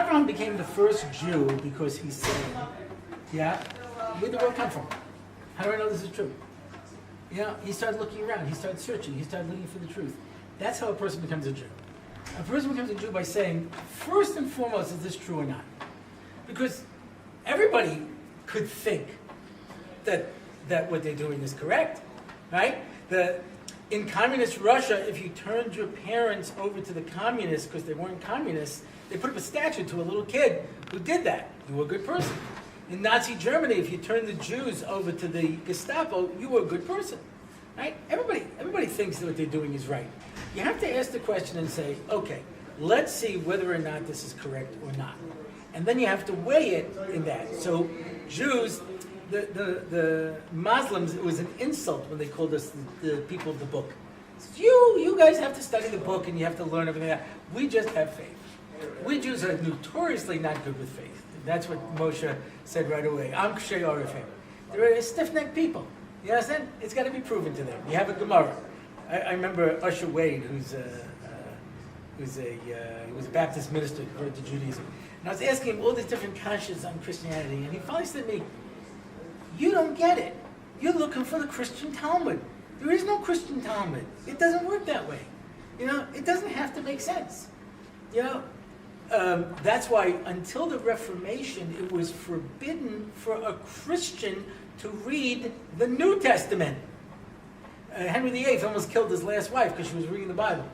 Abraham became the first Jew because he said, yeah, where did the world come from? How do I know this is true? He started looking around, he started searching, he started looking for the truth. That's how a person becomes a Jew. A person becomes a Jew by saying, first and foremost, is this true or not? Because everybody could think that what they're doing is correct, right? In communist Russia, if you turned your parents over to the communists because they weren't communists, they put up a statue to a little kid who did that. You were a good person. In Nazi Germany, if you turned the Jews over to the Gestapo, you were a good person, right? Everybody thinks that what they're doing is right. You have to ask the question and say, okay, let's see whether or not this is correct or not. And then you have to weigh it in that. So Jews, the Muslims, it was an insult when they called us the people of the book. You guys have to study the book and you have to learn everything like that. We just have faith. We Jews are notoriously not good with faith. That's what Moshe said right away. Am kshei orifim. They're stiff-necked people. You understand? It's got to be proven to them. You have a Gemara. I remember Usher Wade, he was a Baptist minister converted to Judaism. And I was asking him all these different kashas on Christianity, and he finally said to me, "You don't get it. You're looking for the Christian Talmud. There is no Christian Talmud. It doesn't work that way. It doesn't have to make sense. That's why until the Reformation, it was forbidden for a Christian to read the New Testament. Henry VIII almost killed his last wife because she was reading the Bible,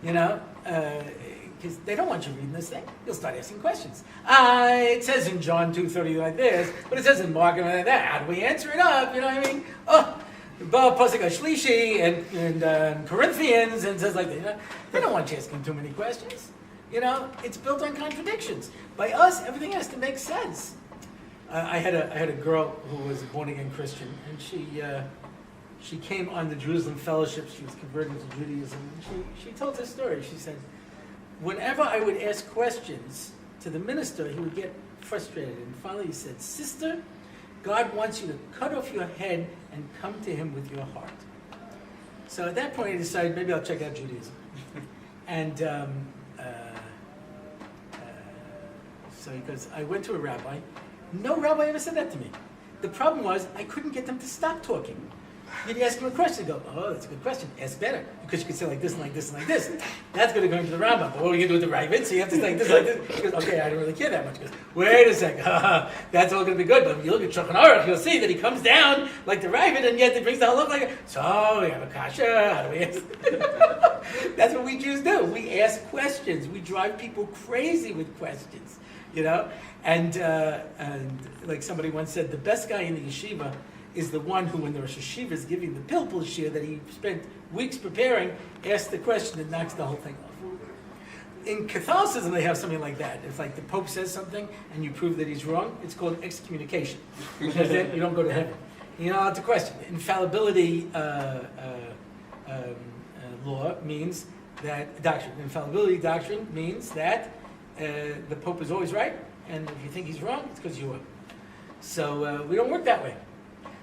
because they don't want you reading this thing. You'll start asking questions. It says in John 2:30 like this, but it says in Mark like that. How do we answer it up? You know what I mean? Pasuk Shlishi and Corinthians and says like that. They don't want you asking too many questions. It's built on contradictions. By us, everything has to make sense. I had a girl who was a born-again Christian, and she came on the Jerusalem Fellowship. She was converted to Judaism. And she told this story. She said, whenever I would ask questions to the minister, he would get frustrated. And finally he said, "Sister, God wants you to cut off your head and come to him with your heart." So at that point I decided maybe I'll check out Judaism. And so because I went to a rabbi, no rabbi ever said that to me. The problem was I couldn't get them to stop talking. You'd ask them a question, go, "Oh, that's a good question. Ask better." Because you could say like this and like this and like this. That's going to go into the Rambam. But what are you going to do with the Rabbis? So you have to say like this. He goes, "Okay, I don't really care that much." He goes, "Wait a second. That's all going to be good. But when you look at Shulchan Aruch, you'll see that he comes down like the Rabbit, and yet he brings the whole up like a, so we have a kasha. How do we answer? That's what we Jews do. We ask questions. We drive people crazy with questions. And like somebody once said, the best guy in the yeshiva is the one who, when the Rosh Yeshiva is giving the pilpul shir that he spent weeks preparing, asks the question that knocks the whole thing off. In Catholicism, they have something like that. It's like the Pope says something and you prove that he's wrong. It's called excommunication, because then you don't go to heaven. You're not allowed to question. Infallibility law means that doctrine. Infallibility doctrine means that the Pope is always right, and if you think he's wrong, it's because you are. So we don't work that way.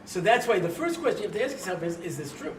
So that's why the first question you have to ask yourself is this true?